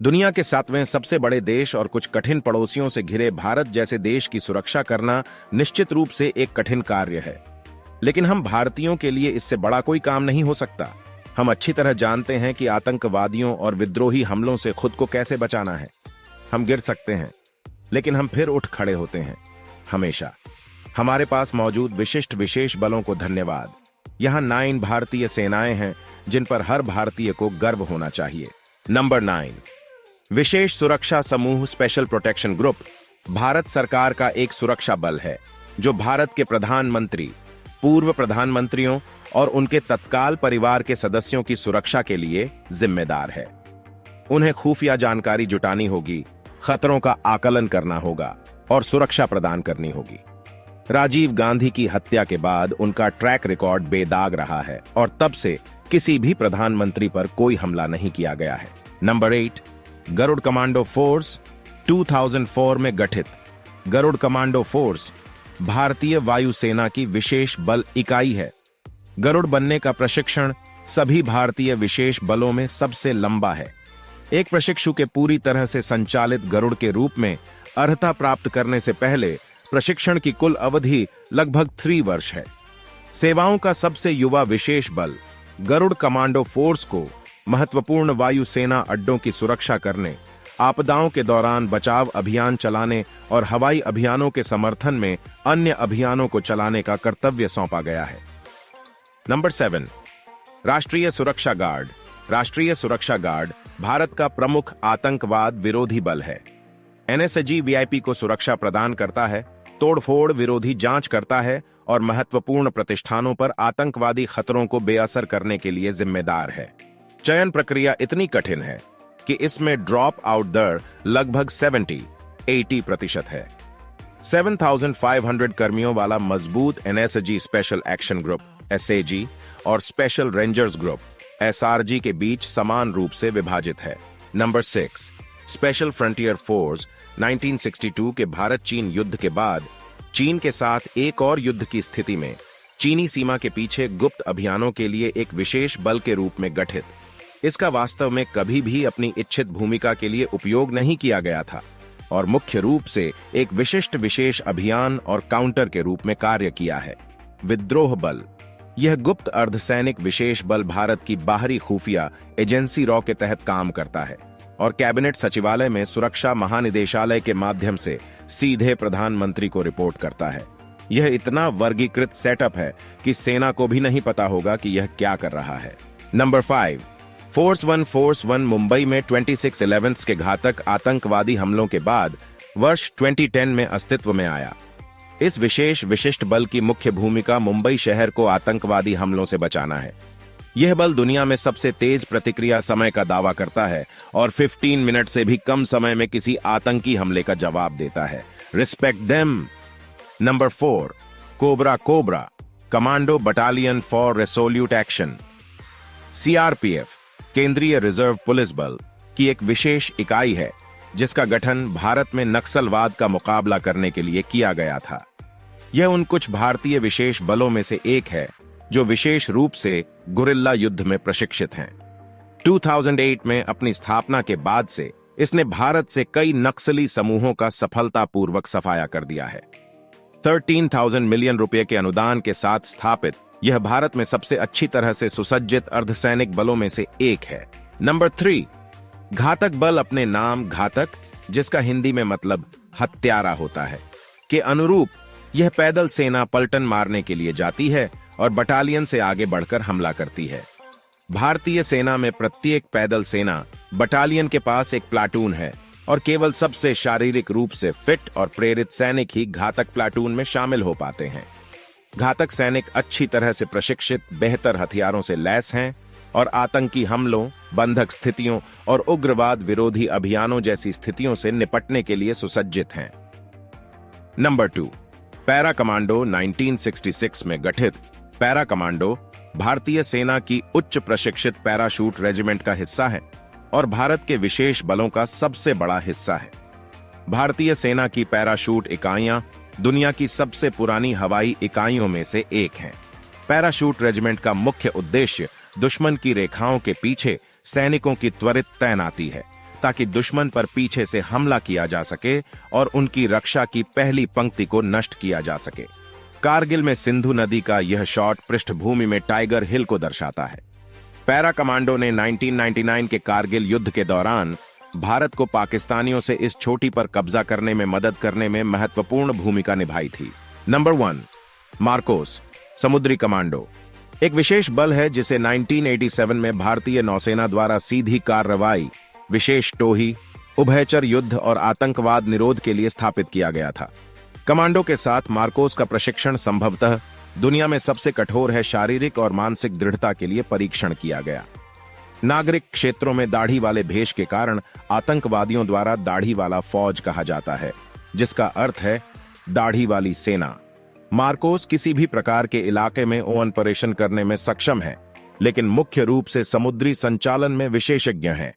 दुनिया के 7वें सबसे बड़े देश और कुछ कठिन पड़ोसियों से घिरे भारत जैसे देश की सुरक्षा करना निश्चित रूप से एक कठिन कार्य है। लेकिन हम भारतीयों के लिए इससे बड़ा कोई काम नहीं हो सकता। हम अच्छी तरह जानते हैं कि आतंकवादियों और विद्रोही हमलों से खुद को कैसे बचाना है। हम गिर सकते हैं, लेकिन हम फिर उठ खड़े होते हैं, हमेशा। हमारे पास मौजूद विशेष बलों को धन्यवाद। यहाँ 9 भारतीय सेनाएं हैं जिन पर हर भारतीय को गर्व होना चाहिए। नंबर 9, विशेष सुरक्षा समूह स्पेशल प्रोटेक्शन ग्रुप भारत सरकार का एक सुरक्षा बल है जो भारत के प्रधानमंत्री, पूर्व प्रधानमंत्रियों और उनके तत्काल परिवार के सदस्यों की सुरक्षा के लिए जिम्मेदार है। उन्हें खुफिया जानकारी जुटानी होगी, खतरों का आकलन करना होगा और सुरक्षा प्रदान करनी होगी। राजीव गांधी की हत्या के बाद उनका ट्रैक रिकॉर्ड बेदाग रहा है और तब से किसी भी प्रधानमंत्री पर कोई हमला नहीं किया गया है। नंबर 8, गरुड़ कमांडो फोर्स 2004 में गठित। गरुड़ कमांडो फोर्स भारतीय वायुसेना की विशेष बल इकाई है। गरुड़ बनने का प्रशिक्षण सभी भारतीय विशेष बलों में सबसे लंबा है। एक प्रशिक्षु के पूरी तरह से संचालित गरुड़ के रूप में अर्हता प्राप्त करने से पहले प्रशिक्षण की कुल अवधि लगभग 3 वर्ष है। सेवाओं का सबसे युवा विशेष बल गरुड़ कमांडो फोर्स को महत्वपूर्ण वायुसेना अड्डों की सुरक्षा करने, आपदाओं के दौरान बचाव अभियान चलाने और हवाई अभियानों के समर्थन में अन्य अभियानों को चलाने का कर्तव्य सौंपा गया है। नंबर 7, राष्ट्रीय सुरक्षा गार्ड। राष्ट्रीय सुरक्षा गार्ड भारत का प्रमुख आतंकवाद विरोधी बल है। एनएसजी वीआईपी को सुरक्षा प्रदान करता है, तोड़फोड़ विरोधी जांच करता है और महत्वपूर्ण प्रतिष्ठानों पर आतंकवादी खतरों को बेअसर करने के लिए जिम्मेदार है। चयन प्रक्रिया इतनी कठिन है कि इसमें ड्रॉप आउट दर लगभग 80% है। 7,500 कर्मियों वाला मजबूत NSG special action group SAG और स्पेशल रेंजर्स ग्रुप एसआरजी के बीच समान रूप से विभाजित है। नंबर 6, स्पेशल फ्रंटियर फोर्स 1962 के भारत चीन युद्ध के बाद चीन के साथ एक और युद्ध की स्थिति में चीनी सीमा के पीछे गुप्त अभियानों के लिए एक विशेष बल के रूप में गठित। इसका वास्तव में कभी भी अपनी इच्छित भूमिका के लिए उपयोग नहीं किया गया था और मुख्य रूप से एक विशिष्ट विशेष अभियान और काउंटर के रूप में कार्य किया है। विद्रोह बल यह गुप्त अर्धसैनिक विशेष बल भारत की बाहरी खुफिया एजेंसी रॉ के तहत काम करता है और कैबिनेट सचिवालय में सुरक्षा महानिदेशालय के माध्यम से सीधे प्रधानमंत्री को रिपोर्ट करता है। यह इतना वर्गीकृत सेटअप है कि सेना को भी नहीं पता होगा कि यह क्या कर रहा है। नंबर 5, फोर्स वन मुंबई में 26/11 के घातक आतंकवादी हमलों के बाद वर्ष 2010 में अस्तित्व में आया। इस विशिष्ट बल की मुख्य भूमिका मुंबई शहर को आतंकवादी हमलों से बचाना है। यह बल दुनिया में सबसे तेज प्रतिक्रिया समय का दावा करता है और 15 मिनट से भी कम समय में किसी आतंकी हमले का जवाब देता है। Respect them. Number 4, cobra commando battalion for Resolute action. CRPF केंद्रीय रिजर्व पुलिस बल की एक विशेष इकाई है जिसका गठन भारत में नक्सलवाद का मुकाबला करने के लिए किया गया था। यह उन कुछ भारतीय विशेष बलों में से एक है जो विशेष रूप से गुरिल्ला युद्ध में प्रशिक्षित हैं। 2008 में अपनी स्थापना के बाद से इसने भारत से कई नक्सली समूहों का सफलतापूर्वक सफाया कर दिया है। 13,000 मिलियन रुपए के अनुदान के साथ स्थापित यह भारत में सबसे अच्छी तरह से सुसज्जित अर्धसैनिक बलों में से एक है। नंबर 3, घातक बल अपने नाम घातक, जिसका हिंदी में मतलब हत्यारा होता है, के अनुरूप यह पैदल सेना पलटन मारने के लिए जाती है और बटालियन से आगे बढ़कर हमला करती है। भारतीय सेना में प्रत्येक पैदल सेना बटालियन के पास एक प्लाटून है और केवल सबसे शारीरिक रूप से फिट और प्रेरित सैनिक ही घातक प्लाटून में शामिल हो पाते हैं। घातक सैनिक अच्छी तरह से प्रशिक्षित, बेहतर हथियारों से लैस हैं और आतंकी हमलों, बंधक स्थितियों और उग्रवाद विरोधी अभियानों जैसी स्थितियों से निपटने के लिए सुसज्जित हैं। नंबर 2, पैरा कमांडो 1966 में गठित। पैरा कमांडो भारतीय सेना की उच्च प्रशिक्षित पैराशूट रेजिमेंट का हिस्सा है और भारत के विशेष बलों का सबसे बड़ा हिस्सा है। भारतीय सेना की पैराशूट इकाइयां दुनिया की सबसे पुरानी हवाई इकाइयों में से एक हैं। पैराशूट रेजिमेंट का मुख्य उद्देश्य दुश्मन की रेखाओं के पीछे सैनिकों की त्वरित तैनाती है ताकि दुश्मन पर पीछे से हमला किया जा सके और उनकी रक्षा की पहली पंक्ति को नष्ट किया जा सके। कारगिल में सिंधु नदी का यह शॉट पृष्ठभूमि में टाइगर हिल को दर्शाता है। पैरा कमांडो ने 1999 के कारगिल युद्ध के दौरान भारत को पाकिस्तानियों से इस चोटी पर कब्जा करने में मदद करने में महत्वपूर्ण भूमिका निभाई थी। नंबर 1, मार्कोस समुद्री कमांडो एक विशेष बल है जिसे 1987 में भारतीय नौसेना द्वारा सीधी कार्रवाई, विशेष टोही, उभयचर युद्ध और आतंकवाद निरोध के लिए स्थापित किया गया था। कमांडो के साथ मार्कोस का प्रशिक्षण संभवतः दुनिया में सबसे कठोर है। शारीरिक और मानसिक दृढ़ता के लिए परीक्षण किया गया। नागरिक क्षेत्रों में दाढ़ी वाले भेष के कारण आतंकवादियों द्वारा दाढ़ी वाला फौज कहा जाता है, जिसका अर्थ है दाढ़ी वाली सेना। मार्कोस किसी भी प्रकार के इलाके में ऑपरेशन करने में सक्षम है, लेकिन मुख्य रूप से समुद्री संचालन में विशेषज्ञ हैं।